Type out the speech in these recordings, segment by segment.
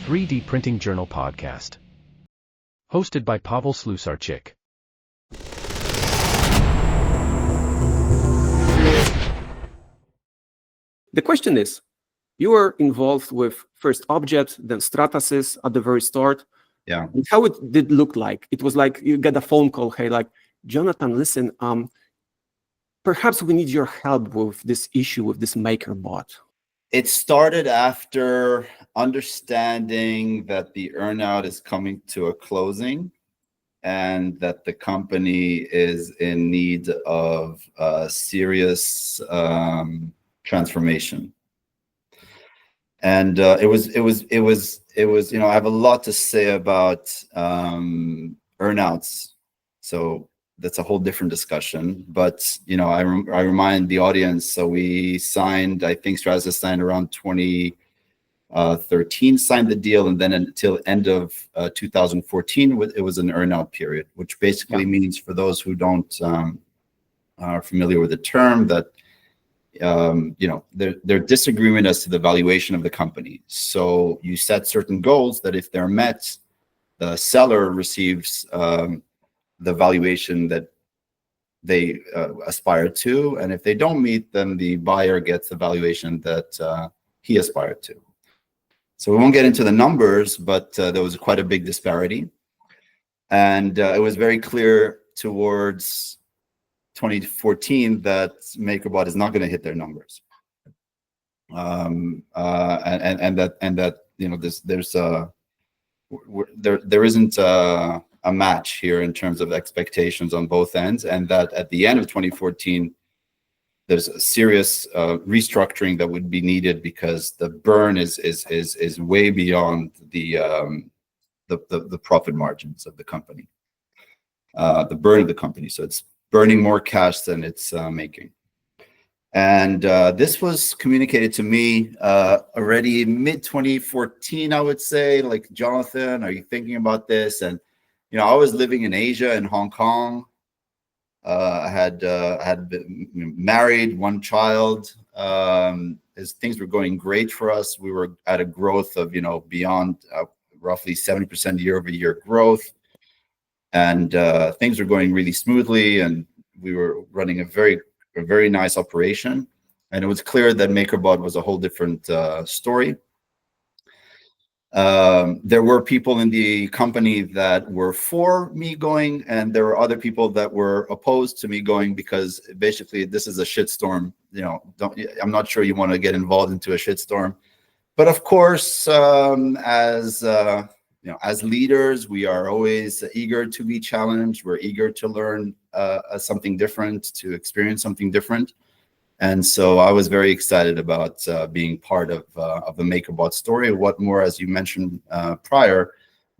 3D Printing Journal podcast. Hosted by Pavel Slusarchik. The question is, you were involved with first Objet, then Stratasys at the very start. Yeah. And how it did look like? It was like you get a phone call, hey, like, Jonathan, listen, perhaps we need your help with this issue with this MakerBot. It started after understanding that the earnout is coming to a closing and that the company is in need of serious transformation. And it was, you know, I have a lot to say about earnouts. So that's a whole different discussion. But, you know, I remind the audience, so we signed, I think Stratasys signed around 2013, signed the deal, and then until end of 2014, it was an earnout period, which basically means, for those who don't are familiar with the term, that you know, their disagreement as to the valuation of the company. So you set certain goals that, if they're met, the seller receives the valuation that they aspire to, and if they don't meet them, the buyer gets the valuation that he aspired to. So we won't get into the numbers, but there was quite a big disparity, and it was very clear towards 2014 that MakerBot is not going to hit their numbers, and that you know, there isn't a match here in terms of expectations on both ends, and that at the end of 2014 there's a serious restructuring that would be needed, because the burn is way beyond the profit margins of the company, the burn of the company. So it's burning more cash than it's making. And this was communicated to me already mid 2014, I would say, like, Jonathan, are you thinking about this? And you know, I was living in Asia, in Hong Kong. I had been married, one child. As things were going great for us, we were at a growth of, you know, beyond roughly 70% year-over-year growth, and things were going really smoothly, and we were running a very nice operation. And it was clear that MakerBot was a whole different story. There were people in the company that were for me going, and there were other people that were opposed to me going, because basically this is a shitstorm. You know, I'm not sure you want to get involved into a shitstorm. But of course, as you know, as leaders, we are always eager to be challenged. We're eager to learn something different, to experience something different. And so I was very excited about being part of the MakerBot story. What more, as you mentioned prior,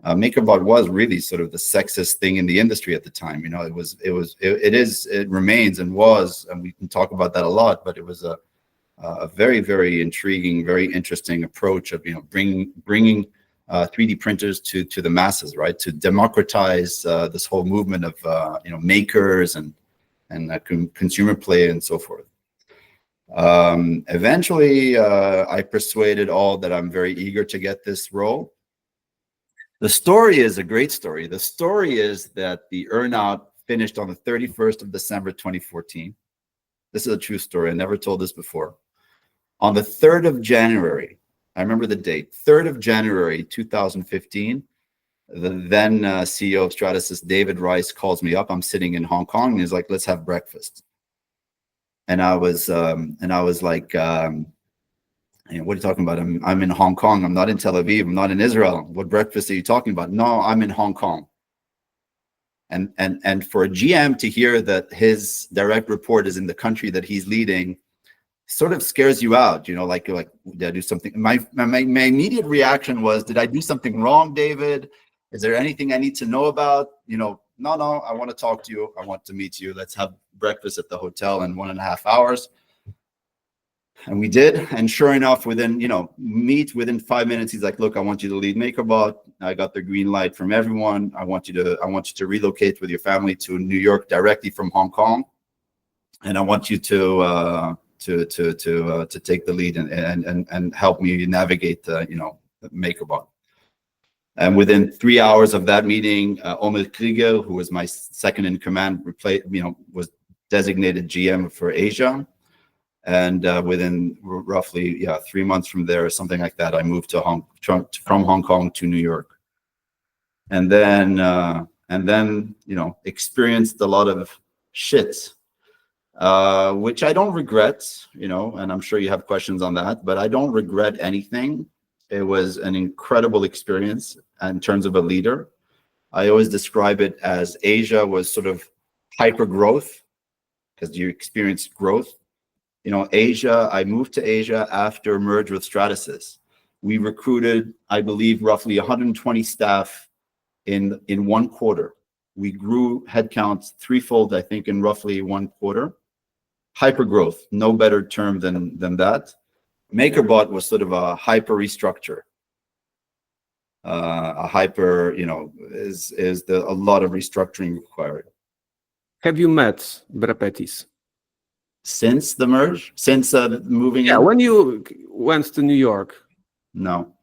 MakerBot was really sort of the sexiest thing in the industry at the time. You know, it remains and was, and we can talk about that a lot, but it was a very, very intriguing, very interesting approach of, you know, bringing 3D printers to the masses, right? To democratize this whole movement of you know, makers and consumer play and so forth. Eventually, I persuaded all that I'm very eager to get this role. The story is a great story. The story is that the earnout finished on the 31st of December 2014. This is a true story. I never told this before. On the 3rd of January, I remember the date, 3rd of January 2015, the then CEO of Stratasys, David Rice, calls me up. I'm sitting in Hong Kong, and he's like, let's have breakfast. And I was like, you know, what are you talking about? I'm in Hong Kong. I'm not in Tel Aviv. I'm not in Israel. What breakfast are you talking about? No, I'm in Hong Kong. And for a GM to hear that his direct report is in the country that he's leading sort of scares you out. You know, like, you're like, did I do something? My immediate reaction was, did I do something wrong, David? Is there anything I need to know about? You know, no, I want to talk to you. I want to meet you. Let's have breakfast at the hotel in 1.5 hours. And we did. And sure enough, within 5 minutes, he's like, look, I want you to lead MakerBot. I got the green light from everyone. I want you to relocate with your family to New York directly from Hong Kong. And I want you to take the lead and help me navigate, MakerBot. And within 3 hours of that meeting, Omid Krieger, who was my second in command, was designated GM for Asia. And within roughly 3 months from there, something like that, I moved to from Hong Kong to New York. And then experienced a lot of shit, which I don't regret, and I'm sure you have questions on that, but I don't regret anything. It was an incredible experience in terms of a leader. I always describe it as Asia was sort of hyper growth, because you experienced growth. Asia, I moved to Asia after merge with Stratasys. We recruited, I believe, roughly 120 staff in 1 quarter. We grew headcounts threefold, I think, in roughly 1 quarter. Hyper growth, no better term than that. MakerBot was sort of a hyper restructure. A hyper, is a lot of restructuring required. Have you met Brapetis? Since the merge? Since moving in? When you went to New York? No.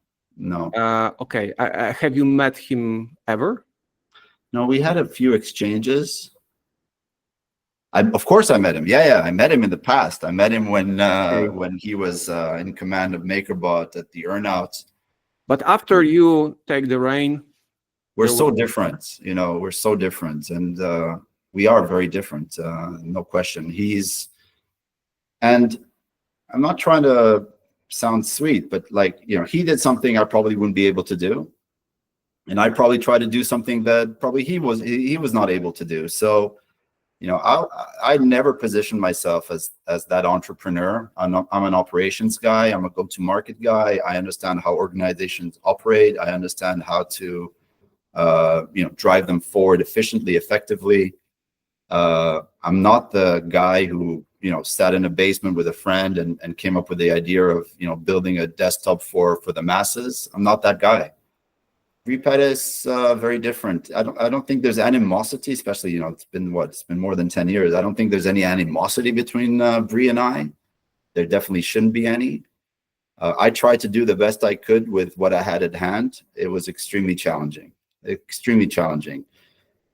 Okay. Have you met him ever? No, we had a few exchanges. Of course I met him. Yeah, I met him in the past. I met him when he was in command of MakerBot at the earnout. But after you take the reign, we're so different. We're so different, and we are very different. No question. And I'm not trying to sound sweet, but he did something I probably wouldn't be able to do, and I probably tried to do something that probably he was not able to do. So, I never positioned myself as that entrepreneur. I'm an operations guy. I'm a go-to-market guy. I understand how organizations operate. I understand how to, drive them forward efficiently, effectively. I'm not the guy who, sat in a basement with a friend and came up with the idea of, building a desktop for the masses. I'm not that guy. Repet is very different. I don't think there's animosity, especially, it's been more than 10 years. I don't think there's any animosity between Brie and I. There definitely shouldn't be any. I tried to do the best I could with what I had at hand. It was extremely challenging.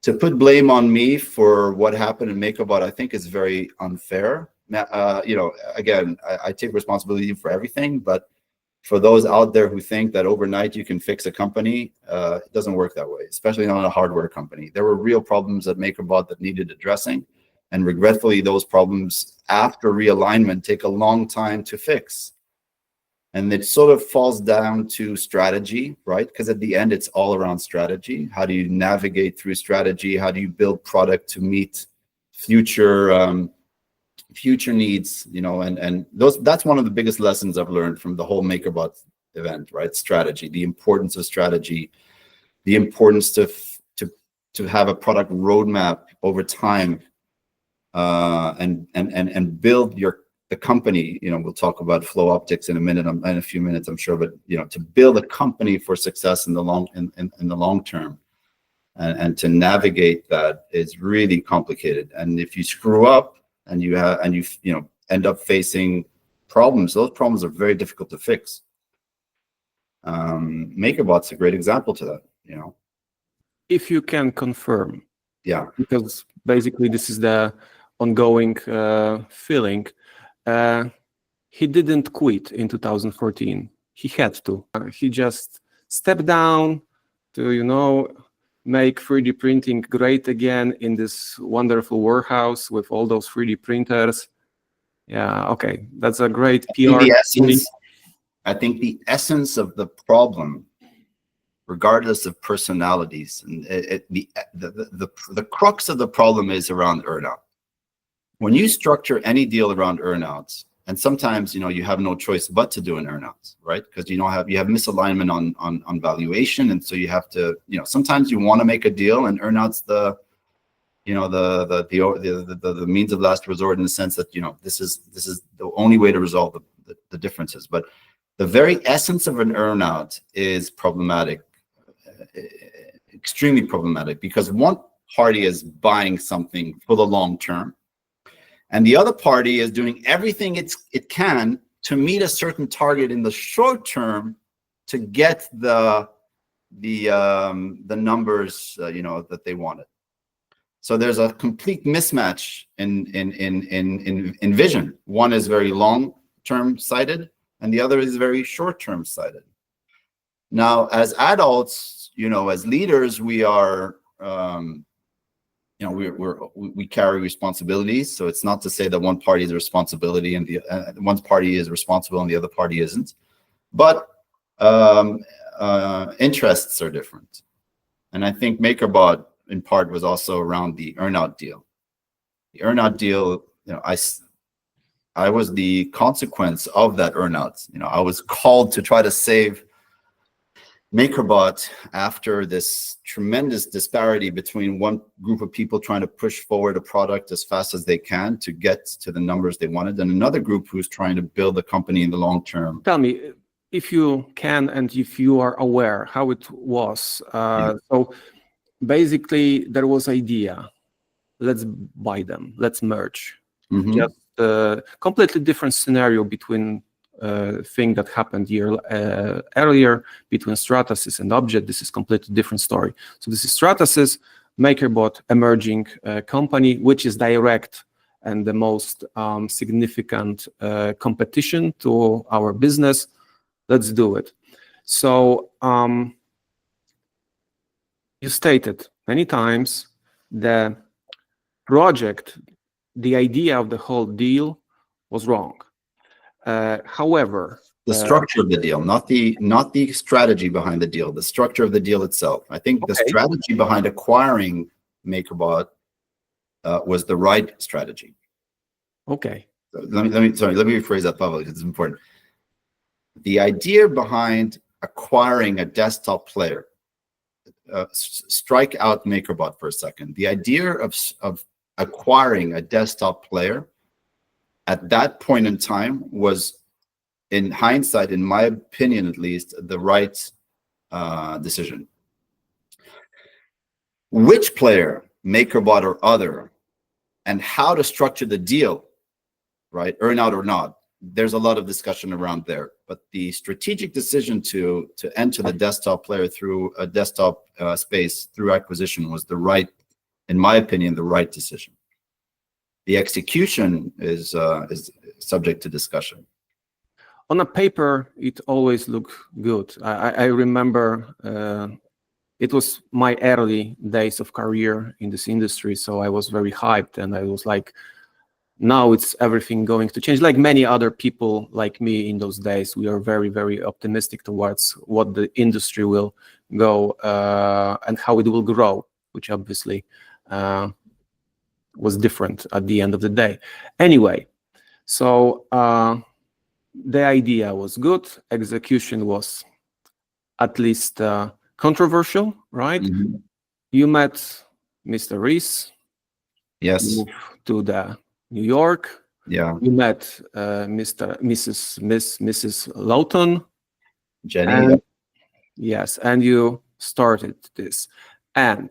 To put blame on me for what happened in MakerBot, I think is very unfair. Again, I take responsibility for everything, but for those out there who think that overnight you can fix a company, it doesn't work that way, especially not a hardware company. There were real problems at MakerBot that needed addressing, and regretfully, those problems after realignment take a long time to fix. And it sort of falls down to strategy, right? Because at the end, it's all around strategy. How do you navigate through strategy? How do you build product to meet future needs? And that's one of the biggest lessons I've learned from the whole MakerBot event, right? Strategy, the importance of strategy, the importance to have a product roadmap over time, and build the company. We'll talk about flow optics in a few minutes, I'm sure, but to build a company for success in the long term, and to navigate that is really complicated. And if you screw up and you end up facing problems, those problems are very difficult to fix. MakerBot's a great example to that. If you can confirm, yeah, because basically this is the ongoing feeling. He didn't quit in 2014. He had to. He just stepped down to, make 3D printing great again in this wonderful warehouse with all those 3D printers. Yeah, okay, that's a great PR. I think the essence of the problem, regardless of personalities, and the crux of the problem is around earnout. When you structure any deal around earnouts, and sometimes you have no choice but to do an earnout, right? Because you have misalignment on valuation, and so you have to sometimes you want to make a deal, and earnouts the means of last resort, in the sense that this is the only way to resolve the differences. But the very essence of an earnout is problematic, extremely problematic, because one party is buying something for the long term, and the other party is doing everything it can to meet a certain target in the short term to get the the numbers that they wanted. So there's a complete mismatch in vision. One is very long-term sighted, and the other is very short-term sighted. Now, as adults, as leaders, we are, we carry responsibilities. So it's not to say that one party is responsibility and one party is responsible and the other party isn't, but interests are different. And I think MakerBot, in part, was also around the earnout deal. The earnout deal, I was the consequence of that earnout. I was called to try to save MakerBot after this tremendous disparity between one group of people trying to push forward a product as fast as they can to get to the numbers they wanted, and another group who's trying to build a company in the long term. Tell me, if you can and if you are aware how it was. So basically, there was idea. Let's buy them. Let's merge. Just a completely different scenario between thing that happened year earlier between Stratasys and Objet. This is completely different story. So this is Stratasys, MakerBot, emerging company, which is direct and the most significant competition to our business. Let's do it. So you stated many times the project, the idea of the whole deal was wrong. However, the structure of the deal, not the strategy behind the deal, the structure of the deal itself. I think the strategy behind acquiring MakerBot was the right strategy. Okay. So let me rephrase that, Pavel, because it's important. The idea behind acquiring a desktop player, strike out MakerBot for a second. The idea of acquiring a desktop player at that point in time was, in hindsight, in my opinion at least, the right decision. Which player, MakerBot or other, and how to structure the deal, right, earn-out or not, there's a lot of discussion around there. But the strategic decision to enter the desktop player through a desktop space through acquisition was the right, in my opinion, the right decision. The execution is subject to discussion. On a paper, it always looked good. I remember it was my early days of career in this industry, so I was very hyped, and I was like, now it's everything going to change. Like many other people like me in those days, we are very, very optimistic towards what the industry will go and how it will grow, which obviously was different at the end of the day. Anyway, so the idea was good. Execution was at least controversial, right? You met Mr. Rees. Yes. You moved to the New York. Yeah. You met Mrs. Lawton. Jenny. Yes, and you started this. And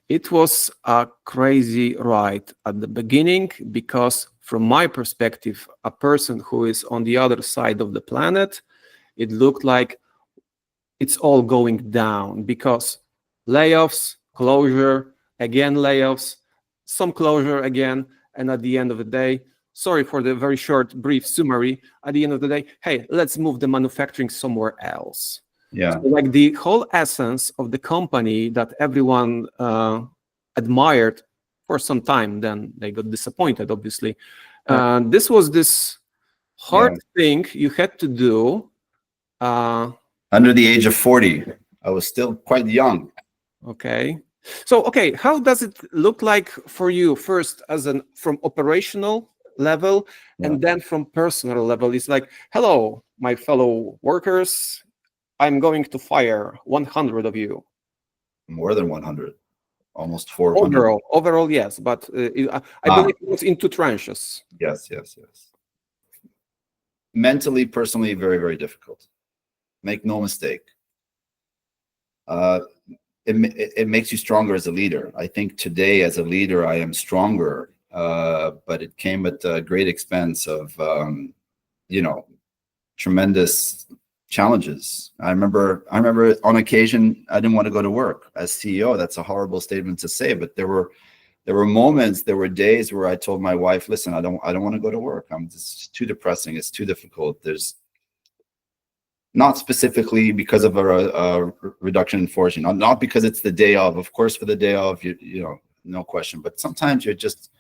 it was a crazy ride at the beginning because, from my perspective, a person who is on the other side of the planet, it looked like it's all going down because layoffs, closure, again layoffs, some closure again, and at the end of the day, sorry for the very short, brief summary, at the end of the day, hey, let's move the manufacturing somewhere else. Yeah. So like the whole essence of the company that everyone admired for some time, then they got disappointed, obviously. This was this hard thing you had to do. Under the age of 40. I was still quite young. Okay. So, okay, how does it look like for you first from operational level and then from personal level? It's like, hello, my fellow workers, I'm going to fire 100 of you. More than 100, almost 400. Overall, yes, but I believe it was into tranches. Yes. Mentally, personally, very, very difficult. Make no mistake. It makes you stronger as a leader. I think today, as a leader, I am stronger, but it came at a great expense of, tremendous challenges. I remember on occasion I didn't want to go to work as CEO. That's a horrible statement to say, but there were moments, there were days where I told my wife, listen, I don't want to go to work. It's too depressing. It's too difficult. There's not specifically because of a reduction in force, not because it's the day of course, for the day of, no question, but sometimes you're just,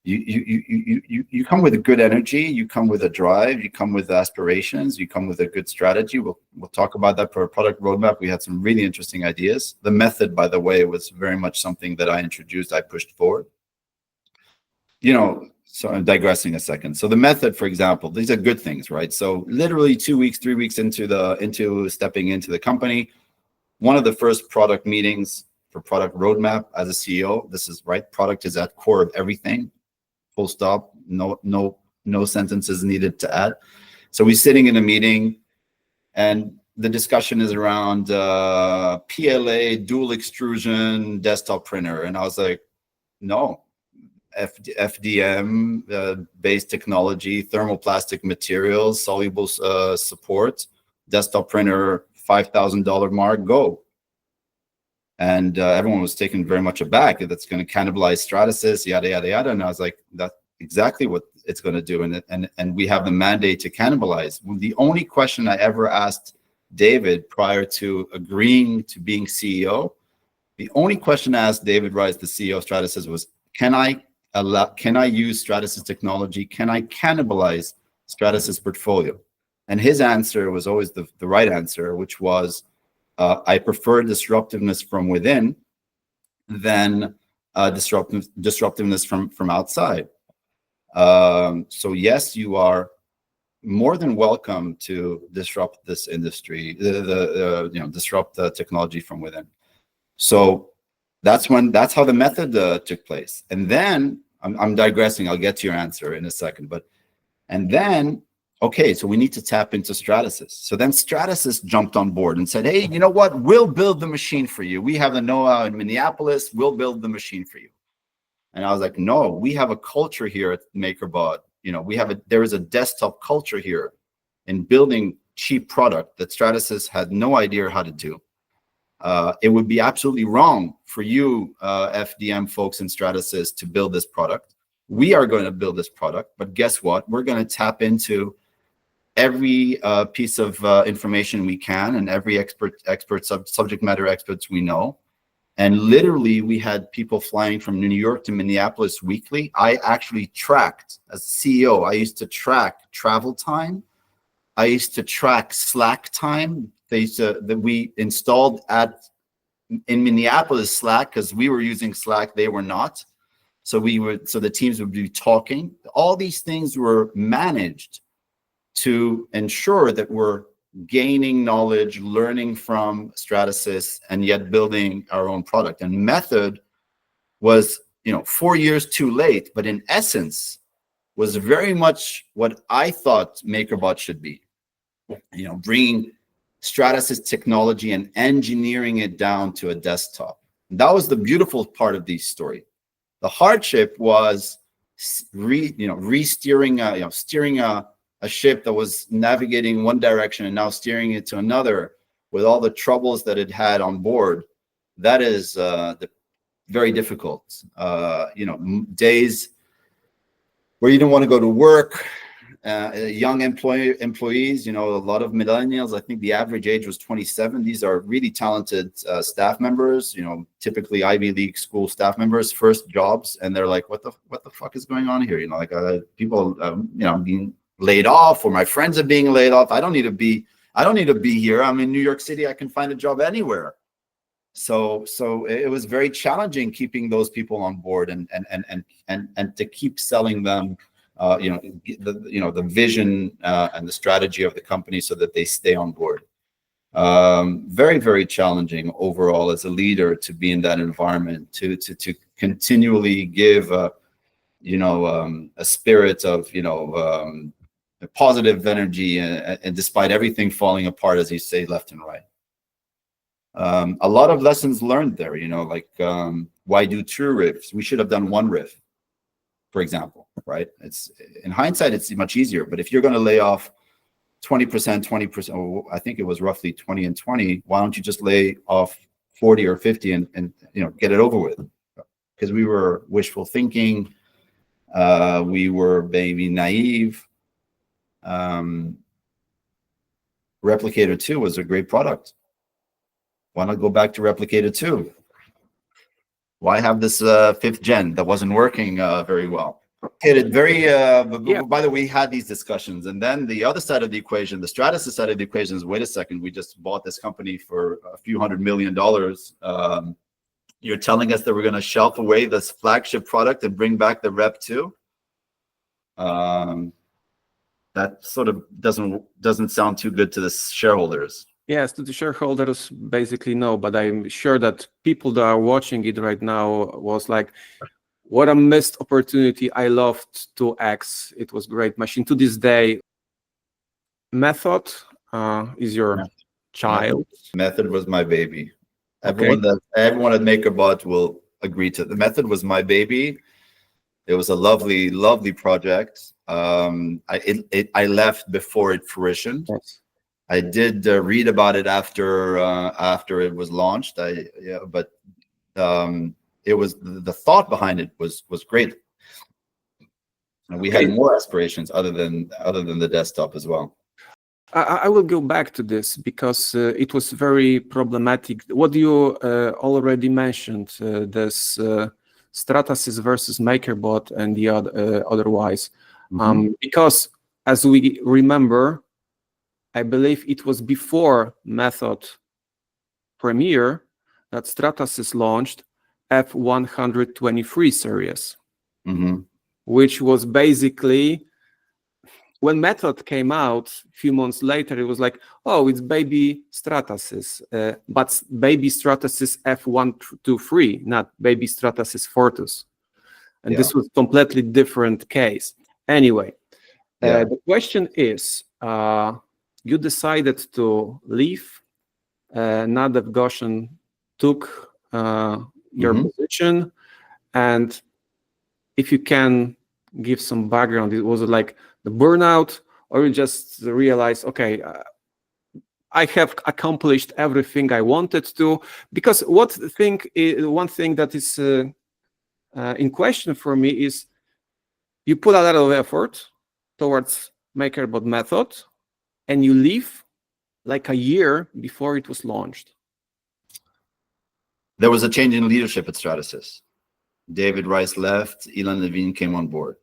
you come with a good energy, you come with a drive, you come with aspirations, you come with a good strategy. We'll talk about that for our product roadmap. We had some really interesting ideas. The method, by the way, was very much something that I introduced, I pushed forward. So I'm digressing a second. So the method, for example, these are good things, right? So literally 2 weeks, 3 weeks into stepping into the company, one of the first product meetings for product roadmap as a CEO, this is right, product is at core of everything, full stop, no sentences needed to add. So we're sitting in a meeting and the discussion is around PLA, dual extrusion, desktop printer. And I was like, no. FDM based technology, thermoplastic materials, soluble support, desktop printer, $5,000 mark, go. And everyone was taken very much aback. That's going to cannibalize Stratasys, yada yada yada. And I was like, that's exactly what it's going to do. And we have the mandate to cannibalize. The only question I ever asked David prior to agreeing to being CEO, the only question I asked David Rice, the CEO of Stratasys, was, can I use Stratasys technology? Can I cannibalize Stratasys portfolio? And his answer was always the right answer, which was, I prefer disruptiveness from within than disruptiveness from outside. So yes, you are more than welcome to disrupt this industry, disrupt the technology from within. So that's how the method took place. And then I'm digressing. I'll get to your answer in a second. And then, okay, so we need to tap into Stratasys. So then Stratasys jumped on board and said, hey, you know what? We'll build the machine for you. We have the know-how in Minneapolis. We'll build the machine for you. And I was like, no, we have a culture here at MakerBot. There is a desktop culture here in building cheap product that Stratasys had no idea how to do. It would be absolutely wrong for you, FDM folks in Stratasys, to build this product. We are going to build this product, but guess what? We're going to tap into every piece of information we can and every subject matter experts we know. And literally, we had people flying from New York to Minneapolis weekly. I actually tracked, as CEO, I used to track travel time. I used to track Slack time. That we installed in Minneapolis Slack, because we were using Slack, they were not. So the teams would be talking. All these things were managed to ensure that we're gaining knowledge, learning from Stratasys, and yet building our own product. And Method was, 4 years too late, but in essence was very much what I thought MakerBot should be. Bringing Stratasys technology and engineering it down to a desktop. And that was the beautiful part of this story. The hardship was steering a ship that was navigating one direction and now steering it to another with all the troubles that it had on board. That is very difficult. Days where you don't want to go to work. Young employees, a lot of millennials. I think the average age was 27. These are really talented staff members, typically Ivy League school staff members, first jobs, and they're like, what the fuck is going on here? People, being laid off, or my friends are being laid off. I don't need to be here. I'm in New York City. I can find a job anywhere. So it was very challenging keeping those people on board and to keep selling them the vision and the strategy of the company so that they stay on board. Very, very challenging overall as a leader to be in that environment, to continually give a spirit of positive energy and despite everything falling apart, as you say, left and right. A lot of lessons learned there, why do 2 riffs? We should have done 1 riff, for example, right? It's in hindsight, it's much easier. But if you're going to lay off 20%, 20%, or I think it was roughly 20 and 20. Why don't you just lay off 40 or 50 and get it over with? Because we were wishful thinking. We were maybe naive. Replicator 2 was a great product. Why not go back to Replicator 2? Why have this 5th gen that wasn't working very well? It very, by the way, we had these discussions. And then the other side of the equation, the Stratasys side of the equation is, wait a second, we just bought this company for a few $100 million. You're telling us that we're going to shelf away this flagship product and bring back the Rep 2? That sort of doesn't sound too good to the shareholders. Yes, to the shareholders, basically no, but I'm sure that people that are watching it right now was like, what a missed opportunity. I loved 2X. It was great machine. To this day, Method is your child. Method was my baby. Okay. Everyone at MakerBot will agree to. The Method was my baby. It was a lovely, lovely project. I left before it fruitioned. Yes. I did read about it after it was launched. But it was, the thought behind it was great. And we had more aspirations other than the desktop as well. I will go back to this because it was very problematic. What you already mentioned, this Stratasys versus MakerBot and the otherwise. Because as we remember, I believe it was before Method premiere that Stratasys launched F123 series, which was basically, when Method came out a few months later, it was like, oh, it's baby Stratasys, but baby Stratasys F123, not baby Stratasys Fortus. And this was completely different case. Anyway, the question is, you decided to leave. Nadav Goshen took your position. And if you can give some background, it was like the burnout, or you just realize, okay, I have accomplished everything I wanted to? Because one thing that is in question for me is, you put a lot of effort towards MakerBot Method, and you leave like a year before it was launched. There was a change in leadership at Stratasys. David Rice left. Ilan Levine came on board.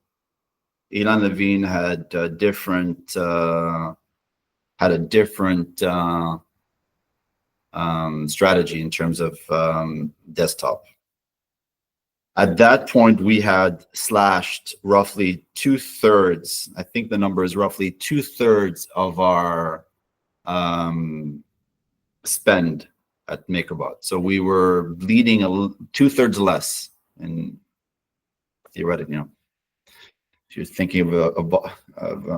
Ilan Levine had a different strategy in terms of desktop. At that point, we had slashed roughly 2/3. I think the number is roughly 2/3 of our spend at MakerBot. So we were bleeding 2/3 less. And theoretically, if you're thinking of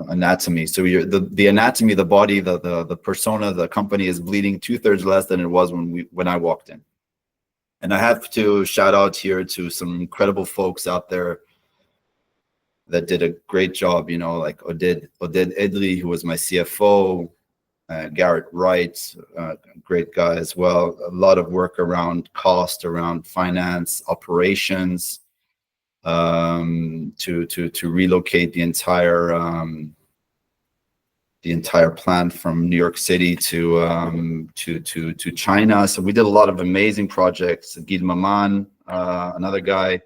anatomy, so the anatomy, the body, the persona, the company is bleeding 2/3 less than it was when I walked in. And I have to shout out here to some incredible folks out there that did a great job, like Oded Edley, who was my CFO, Garrett Wright, great guy as well. A lot of work around cost, around finance, operations, to relocate the entire plant from New York City to China. So we did a lot of amazing projects. Gil Maman, another guy.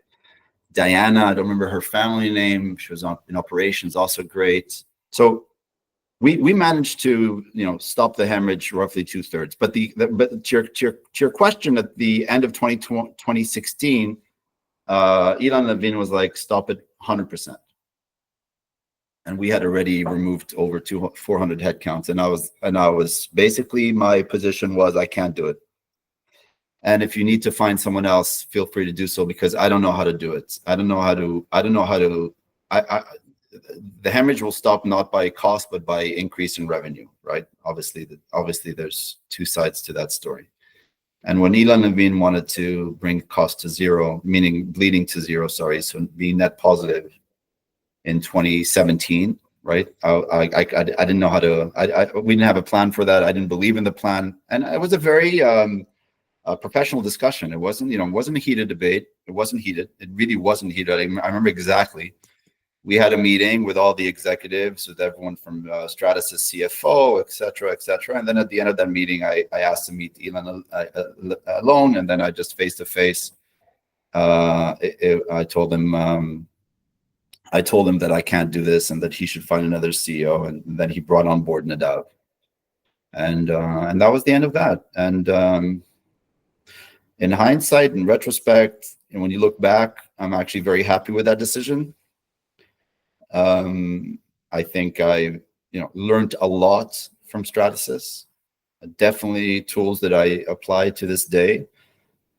Diana, I don't remember her family name. She was in operations, also great. So we managed to stop the hemorrhage roughly 2/3. But to your question, at the end of 2016, Ilan Levine was like, stop it 100%. And we had already removed over 400 headcounts, and I was basically, my position was, I can't do it. And if you need to find someone else, feel free to do so, because I don't know how to do it. I don't know how to. The hemorrhage will stop not by cost, but by increase in revenue, right? Obviously, there's two sides to that story. And when Ilan Levine wanted to bring cost to zero, meaning bleeding to zero, so being net positive in 2017, right? I didn't know how to. We didn't have a plan for that. I didn't believe in the plan, and it was a very professional discussion. It wasn't, it wasn't a heated debate. It wasn't heated. It really wasn't heated. I remember exactly. We had a meeting with all the executives, with everyone from Stratasys CFO, et cetera. And then at the end of that meeting, I asked to meet Elon alone, and then I just face to face. I told him that I can't do this and that he should find another CEO, and then he brought on board Nadav, and that was the end of that. And in hindsight, in retrospect, and when you look back, I'm actually very happy with that decision. I think I, learned a lot from Stratasys. Definitely tools that I apply to this day.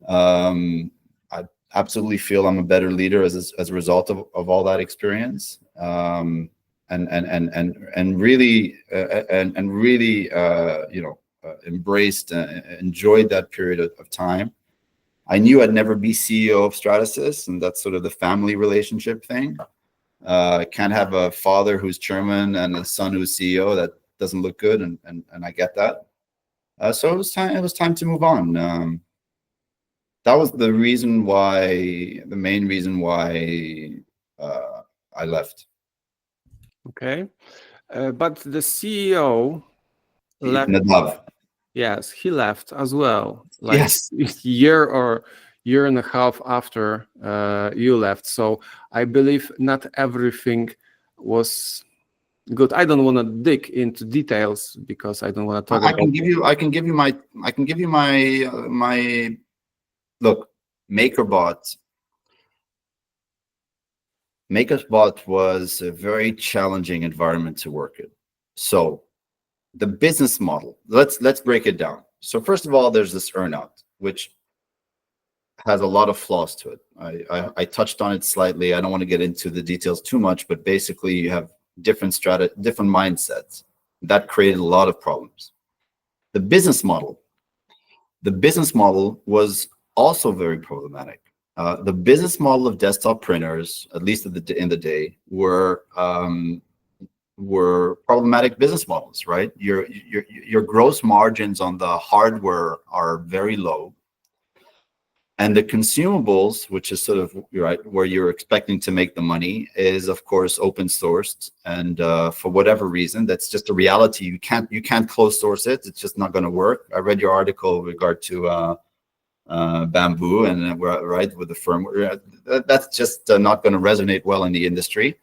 I absolutely feel I'm a better leader as a result of all that experience. And really embraced, enjoyed that period of time. I knew I'd never be CEO of Stratasys, and that's sort of the family relationship thing. Can't have a father who's chairman and a son who's CEO. That doesn't look good, and I get that. So it was time. It was time to move on. That was the reason why, the main reason why I left. Okay, but the CEO left. Nadav. Yes, he left as well. Yes. Year and a half after you left. So I believe not everything was good. I don't want to dig into details because I don't want to talk about. I can give you my look. MakerBot was a very challenging environment to work in. So the business model, let's break it down. So first of all, there's this earnout, which has a lot of flaws to it. I touched on it slightly. I don't want to get into the details too much, but basically you have different mindsets. That created a lot of problems. The business model was also very problematic. The business model of desktop printers, at least in the day, were problematic business models, right? Your gross margins on the hardware are very low, and the consumables, which is sort of right where you're expecting to make the money, is of course open sourced, and for whatever reason, that's just a reality. You can't close source it. It's just not going to work. I read your article with regard to Bamboo, and right with the firmware, that's just not going to resonate well in the industry.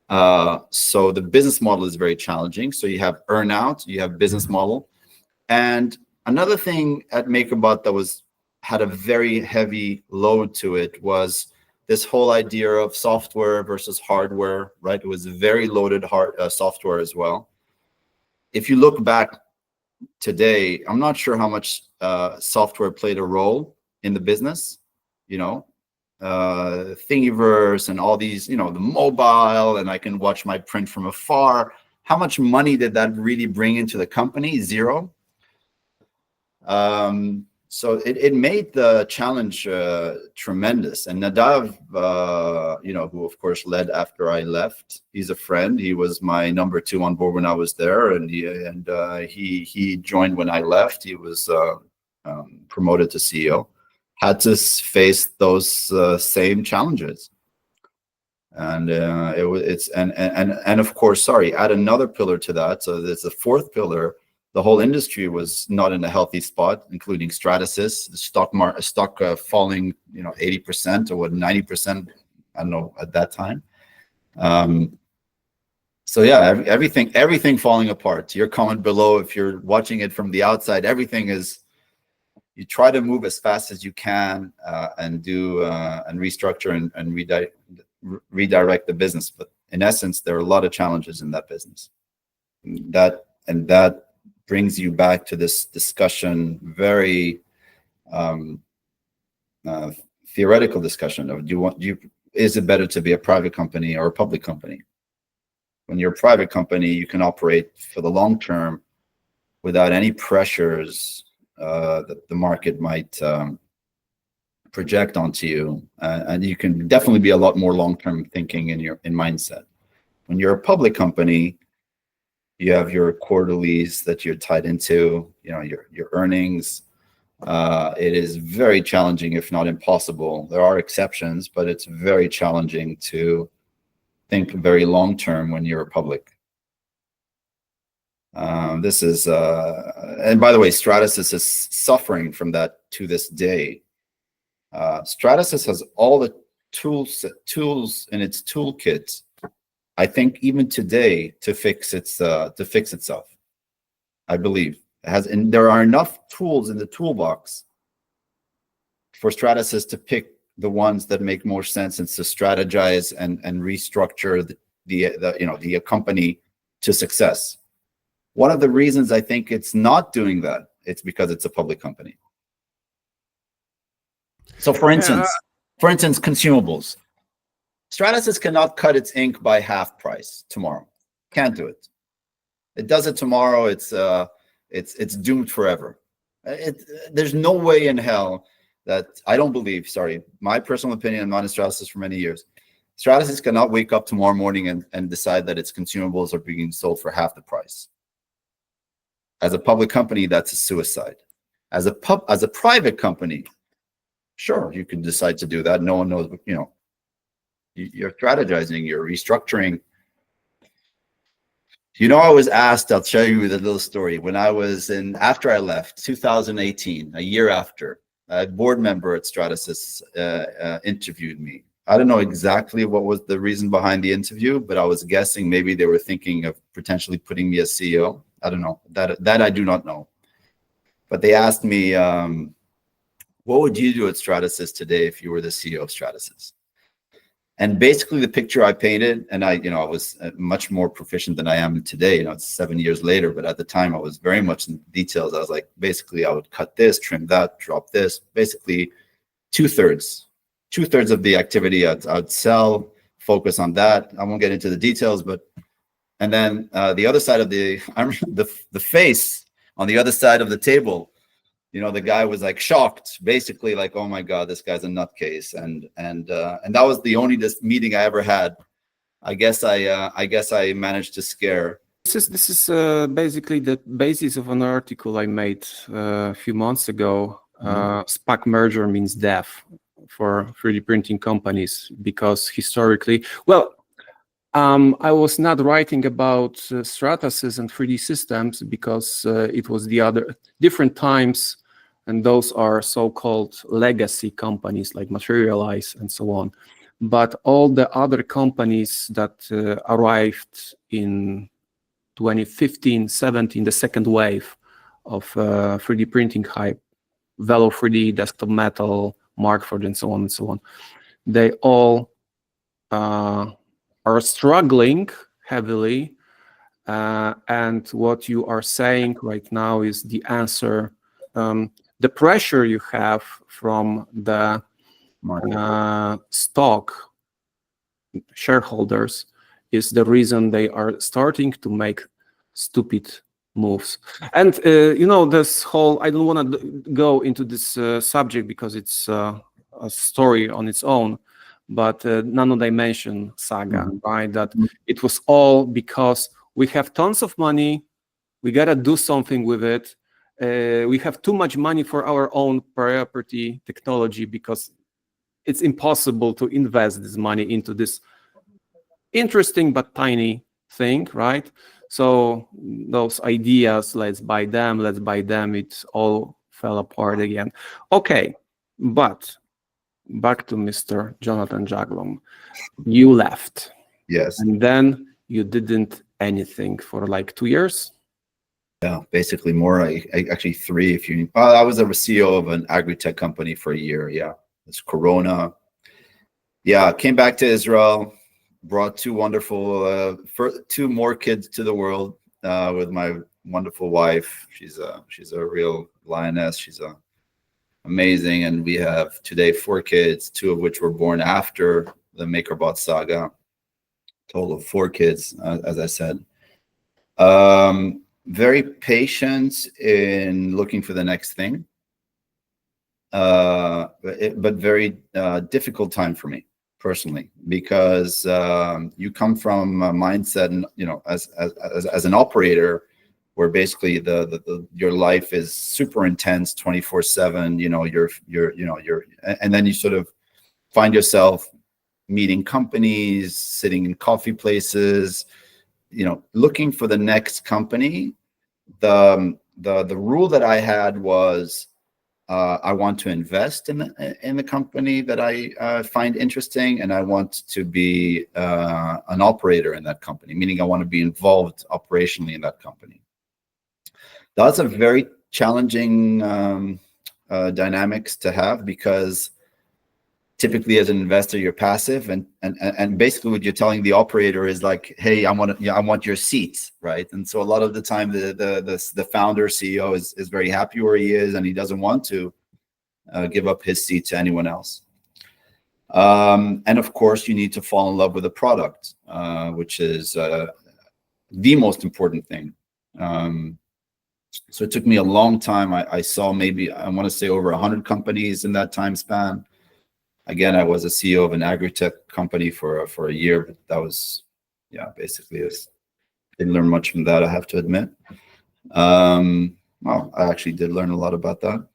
So the business model is very challenging. So you have earnout, you have business model. And another thing at MakerBot that had a very heavy load to it was this whole idea of software versus hardware, right? It was very loaded software as well. If you look back today, I'm not sure how much software played a role in the business, Thingiverse and all these, the mobile, and I can watch my print from afar. How much money did that really bring into the company? Zero. So it made the challenge tremendous. And Nadav, who of course led after I left, he's a friend. He was my number 2 on board when I was there, and he joined when I left. He was promoted to CEO. Had to face those same challenges, and of course, add another pillar to that. So there's a fourth pillar. The whole industry was not in a healthy spot, including Stratasys. The stock falling, 80% or 90%. I don't know at that time. So yeah, everything falling apart. To your comment below, if you're watching it from the outside, everything is. You try to move as fast as you can and do and restructure and redirect the business. But in essence, there are a lot of challenges in that business. That brings you back to this discussion, very theoretical discussion of is it better to be a private company or a public company? When you're a private company, you can operate for the long term without any pressures that the market might project onto you, and you can definitely be a lot more long-term thinking in mindset. When you're a public company, you have your quarterlies that you're tied into, your earnings. It is very challenging, if not impossible. There are exceptions, but it's very challenging to think very long term when you're public. This is, and by the way, Stratasys is suffering from that to this day. Stratasys has all the tools in its toolkit, I think, even today, to fix itself. I believe it has, and there are enough tools in the toolbox for Stratasys to pick the ones that make more sense and to strategize and restructure the company to success. One of the reasons I think it's not doing that, it's because it's a public company. So for instance, consumables. Stratasys cannot cut its ink by half price tomorrow. Can't do it. It does it tomorrow, it's doomed forever. There's no way in hell that, I don't believe, sorry, my personal opinion, I'm not in Stratasys for many years, Stratasys cannot wake up tomorrow morning and decide that its consumables are being sold for half the price. As a public company, that's a suicide. As a private company, sure, you can decide to do that. No one knows, you're strategizing, you're restructuring. I was asked, I'll show you the little story. When I was after I left, 2018, a year after, a board member at Stratasys interviewed me. I don't know exactly what was the reason behind the interview, but I was guessing maybe they were thinking of potentially putting me as CEO. I don't know. That I do not know. But they asked me, what would you do at Stratasys today if you were the CEO of Stratasys? And basically the picture I painted, and I was much more proficient than I am today. It's 7 years later, but at the time I was very much in details. I was like, basically I would cut this, trim that, drop this, basically two-thirds of the activity I'd sell, focus on that. I won't get into the details, and then the other side of the face on the other side of the table, the guy was like shocked, basically like, oh my God, this guy's a nutcase. And that was the only meeting I ever had. I guess I managed to scare. This is basically the basis of an article I made a few months ago. SPAC merger means death for 3D printing companies, because historically, I was not writing about Stratasys and 3D systems because it was different times, and those are so-called legacy companies like Materialize and so on. But all the other companies that arrived in 2015, 17, the second wave of 3D printing hype, Velo 3D, Desktop Metal, Markford, and so on, they all are struggling heavily, and what you are saying right now is the answer. The pressure you have from the stock shareholders is the reason they are starting to make stupid moves. And this whole, I don't want to go into this subject because it's a story on its own, but nano-dimension saga, right? That it was all because we have tons of money, we gotta do something with it. We have too much money for our own property technology because it's impossible to invest this money into this interesting but tiny thing, right? So those ideas, let's buy them, it all fell apart again. Okay, but back to Mr. Jonathan Jaglom. You left. Yes. And then you didn't anything for like 2 years? Yeah, basically more. I actually 3 if you. I was a CEO of an agri-tech company for a year. Yeah, it's Corona. Yeah, came back to Israel, brought 2 wonderful, 2 more kids to the world with my wonderful wife. She's a real lioness. She's amazing, and we have today 4 kids, 2 of which were born after the MakerBot saga. Total of 4 kids, as I said. Very patient in looking for the next thing, but very difficult time for me. personally, because you come from a mindset, and as an operator, where basically your life is super intense, 24/7. And then you sort of find yourself meeting companies, sitting in coffee places, looking for the next company. The rule that I had was, I want to invest in the company that I find interesting, and I want to be an operator in that company, meaning I want to be involved operationally in that company. That's a very challenging dynamics to have, because typically as an investor you're passive, and basically what you're telling the operator is like, hey, I want your seats, right? And so a lot of the time the founder, CEO is very happy where he is, and he doesn't want to give up his seat to anyone else. And of course you need to fall in love with the product, which is the most important thing. So it took me a long time. I saw maybe, I want to say, over 100 companies in that time span. Again, I was a CEO of an agri-tech company for a year, but that was, basically didn't learn much from that, I have to admit. Well, I actually did learn a lot about that.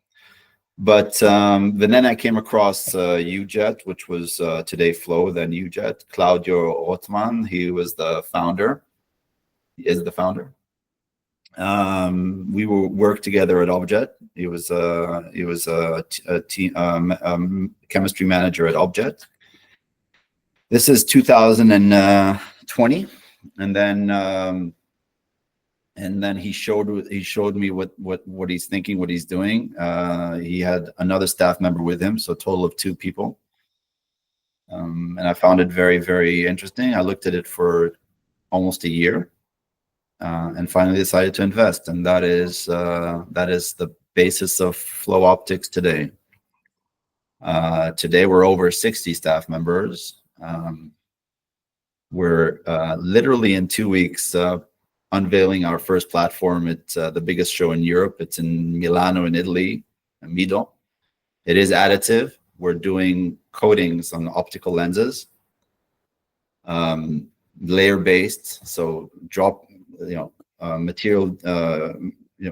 But then I came across UJet, which was today Flow, then UJet. Claudio Ottman, he was the founder. He is the founder. We will work together at Objet. He was a chemistry manager at Objet. This is 2020, and then he showed me what he's thinking, what he's doing. He had another staff member with him, so a total of 2 people. And I found it very, very interesting. I looked at it for almost a year. And finally decided to invest, and that is the basis of Flow Optics today. Today we're over 60 staff members. We're literally in 2 weeks unveiling our first platform at the biggest show in Europe. It's in Milano in Italy, Mido. It is additive. We're doing coatings on optical lenses, layer-based, so drop.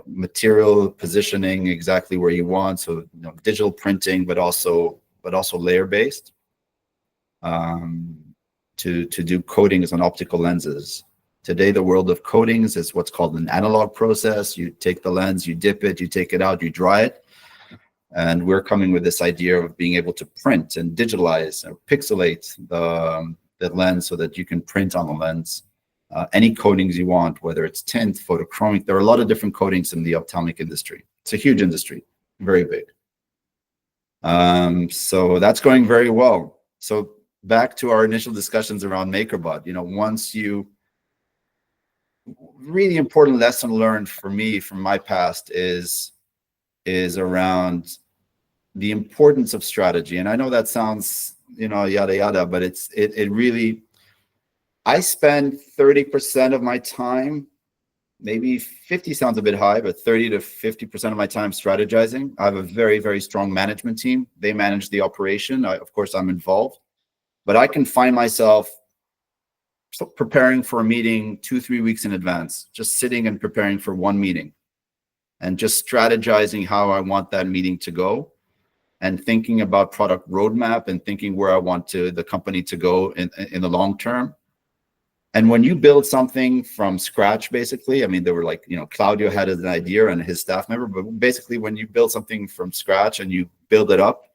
Material positioning exactly where you want, so digital printing, but also layer-based, to do coatings on optical lenses. Today the world of coatings is what's called an analog process. You take the lens, you dip it, you take it out, you dry it, and we're coming with this idea of being able to print and digitalize or pixelate the lens so that you can print on the lens any coatings you want, whether it's tint, photochromic. There are a lot of different coatings in the ophthalmic industry. It's a huge industry, very big. So that's going very well. So back to our initial discussions around MakerBot. Really important lesson learned for me from my past is around the importance of strategy. And I know that sounds, yada yada, but it really. I spend 30% of my time, maybe 50 sounds a bit high, but 30 to 50% of my time strategizing. I have a very, very strong management team. They manage the operation. Of course, I'm involved, but I can find myself preparing for a meeting 2-3 weeks in advance, just sitting and preparing for one meeting and just strategizing how I want that meeting to go, and thinking about product roadmap and thinking where I want the company to go in the long term. And when you build something from scratch, basically, I mean, there were like, Claudio had an idea and his staff member, but basically when you build something from scratch and you build it up,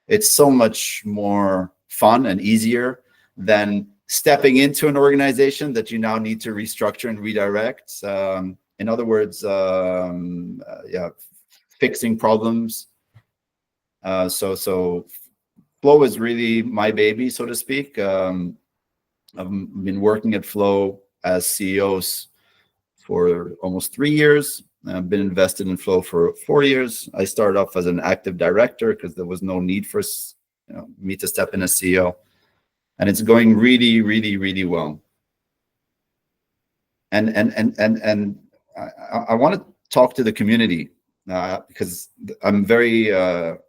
it's so much more fun and easier than stepping into an organization that you now need to restructure and redirect. In other words, fixing problems. So Flow is really my baby, so to speak. I've been working at Flow as CEO for almost 3 years. I've been invested in Flow for 4 years. I started off as an active director because there was no need for me to step in as CEO. And it's going really, really, really well. And I want to talk to the community because I'm very, the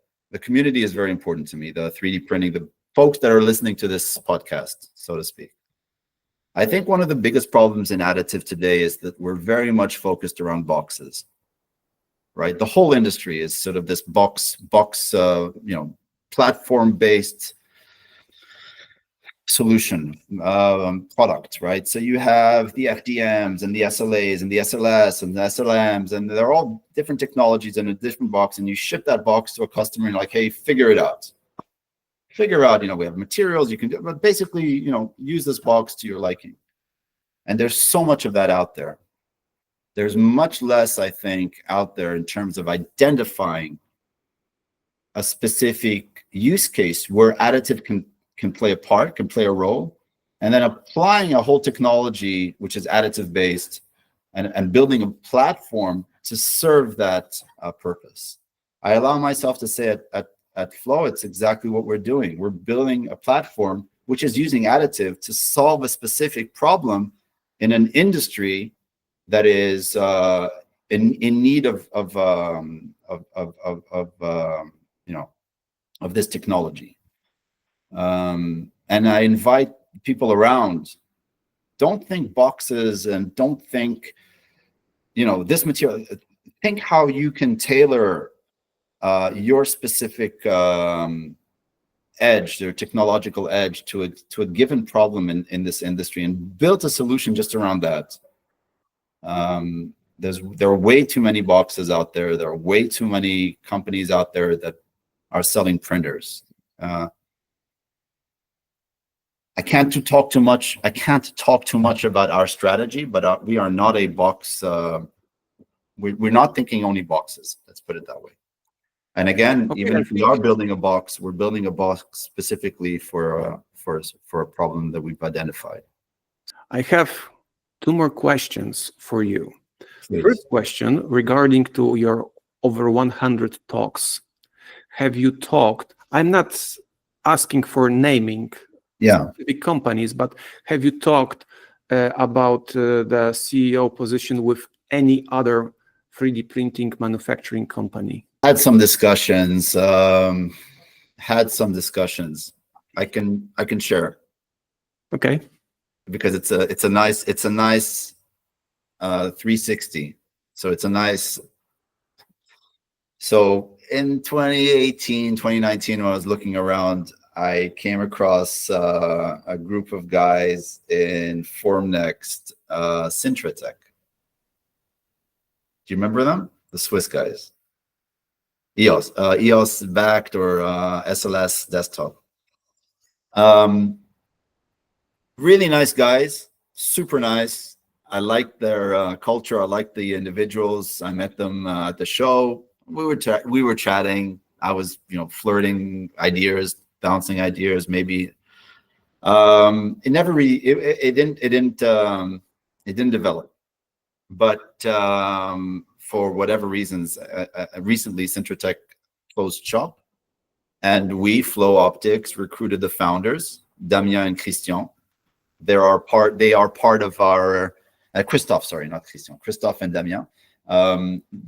community is very important to me. The 3D printing, folks that are listening to this podcast, so to speak. I think one of the biggest problems in additive today is that we're very much focused around boxes, right? The whole industry is sort of this box, platform-based solution product, right? So you have the FDMs and the SLAs and the SLS and the SLMs, and they're all different technologies in a different box, and you ship that box to a customer and you're like, hey, figure it out. Figure out, we have materials you can do, but basically, use this box to your liking. And there's so much of that out there. There's much less, I think, out there in terms of identifying a specific use case where additive can play a part, can play a role, and then applying a whole technology, which is additive based, and building a platform to serve that purpose. I allow myself to say at Flow, it's exactly what we're doing. We're building a platform which is using additive to solve a specific problem in an industry that is in need of this technology. And I invite people around. Don't think boxes and don't think, this material. Think how you can tailor your specific edge, their technological edge to a given problem in this industry, and build a solution just around that. There are way too many boxes out there. There are way too many companies out there that are selling printers. I can't talk too much about our strategy, but we are not a box. We're not thinking only boxes. Let's put it that way. And again, Okay, even if we are building a box, we're building a box specifically for a problem that we've identified. I have two more questions for you. Please. First question regarding to your over 100 talks. Have you talked? I'm not asking for naming specific companies, but have you talked about the CEO position with any other 3D printing manufacturing company? Had some discussions. I can share. Okay. Because it's a nice 360. So it's a nice. So in 2018, 2019, when I was looking around, I came across a group of guys in Formnext, Syntratec. Do you remember them? The Swiss guys. EOS backed or SLS desktop. Really nice guys, super nice. I liked their culture. I liked the individuals. I met them at the show. We were chatting. I was, flirting ideas, bouncing ideas. Maybe it never really. It didn't develop. But for whatever reasons, recently Syntratec closed shop, and we, Flow Optics, recruited the founders, Damien and Christian. They are part of our Christophe and Damien.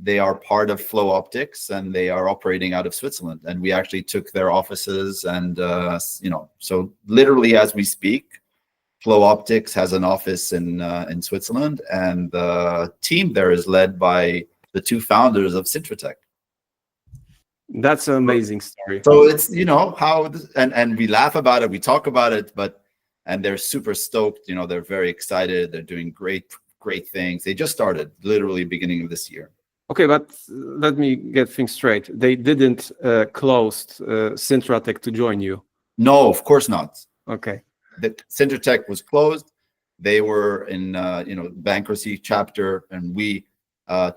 They are part of Flow Optics, and they are operating out of Switzerland. And we actually took their offices, and so literally as we speak, Flow Optics has an office in Switzerland, and the team there is led by the two founders of Syntratec. That's an amazing story. So it's how, and we laugh about it, we talk about it, and they're super stoked. They're very excited. They're doing great things. They just started literally beginning of this year. Okay, but let me get things straight. They didn't close Syntratec to join you. No, of course not. Okay. The Syntratec was closed. They were in bankruptcy chapter, and we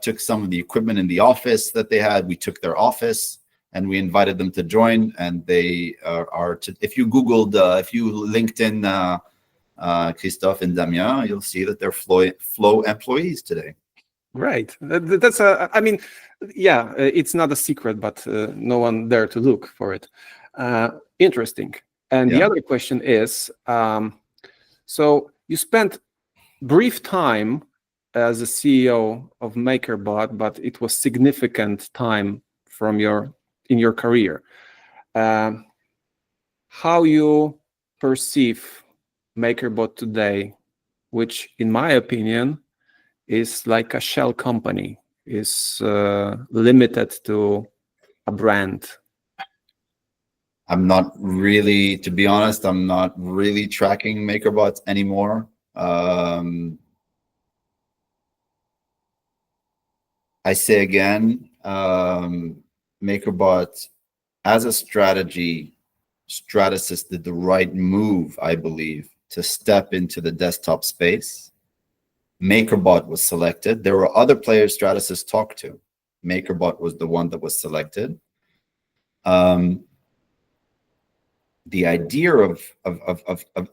took some of the equipment in the office that they had. We took their office, and we invited them to join. And they are if you Googled, if you LinkedIn Christophe and Damien, you'll see that they're Flow employees today. Right. That's it's not a secret, but no one dared to look for it. Interesting. And the other question is, so you spent brief time as a CEO of MakerBot, but it was significant time in your career. how you perceive MakerBot today, which in my opinion is like a shell company, is limited to a brand. I'm not really, to be honest, I'm not really tracking MakerBot anymore. I say again, MakerBot as a strategy, Stratasys did the right move, I believe, to step into the desktop space. MakerBot was selected. There were other players Stratasys talked to. MakerBot was the one that was selected. The idea of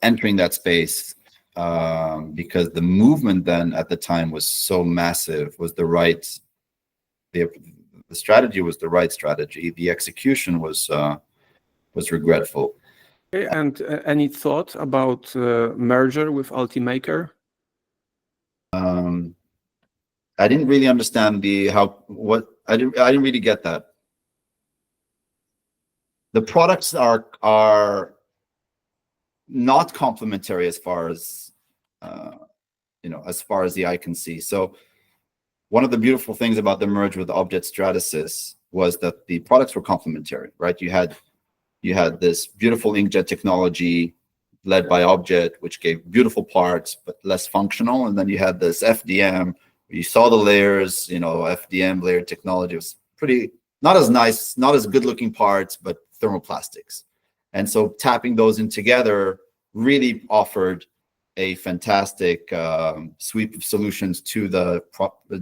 entering that space, because the movement then at the time was so massive, was the right. The strategy was the right strategy. The execution was regretful. Okay, and any thought about merger with Ultimaker? I didn't really understand I didn't really get that. The products are not complementary as far as as far as the eye can see. So one of the beautiful things about the merge with Objet Stratasys was that the products were complementary, right? You had this beautiful inkjet technology led by Objet, which gave beautiful parts but less functional, and then you had this FDM. You saw the layers, FDM layer technology was pretty not as nice, not as good looking parts, but thermoplastics. And so tapping those in together really offered a fantastic sweep of solutions to the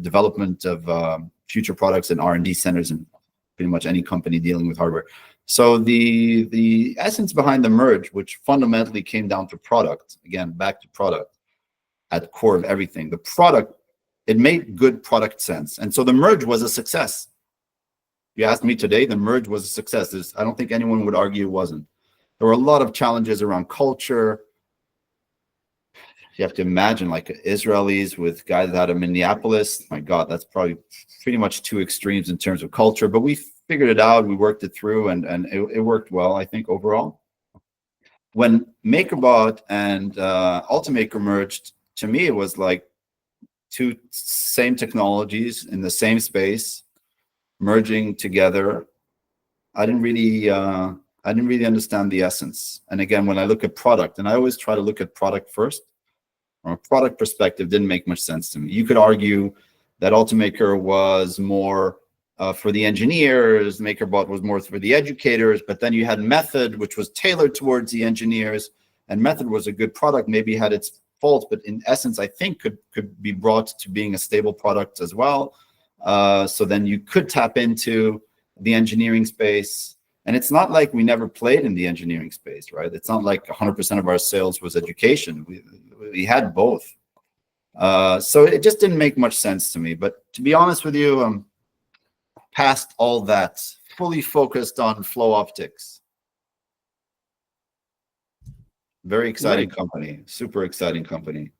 development of future products and R&D centers in pretty much any company dealing with hardware. So the essence behind the merge, which fundamentally came down to product, again, back to product at the core of everything, the product, it made good product sense. And so the merge was a success. If you asked me today, the merge was a success. I don't think anyone would argue it wasn't. There were a lot of challenges around culture. You have to imagine like Israelis with guys out of Minneapolis. My God, that's probably pretty much two extremes in terms of culture, but we figured it out. We worked it through and it worked well, I think, overall. When MakerBot and Ultimaker merged, to me, it was like two same technologies in the same space merging together. I didn't really understand the essence. And again, when I look at product, and I always try to look at product first, from a product perspective, didn't make much sense to me. You could argue that Ultimaker was more for the engineers, MakerBot was more for the educators, but then you had Method, which was tailored towards the engineers, and Method was a good product, maybe had its faults, but in essence, I think could be brought to being a stable product as well. So then you could tap into the engineering space. And it's not like we never played in the engineering space, right? It's not like 100% of our sales was education. We had both. So it just didn't make much sense to me. But to be honest with you, past all that, fully focused on flow optics. Very exciting company, super exciting company.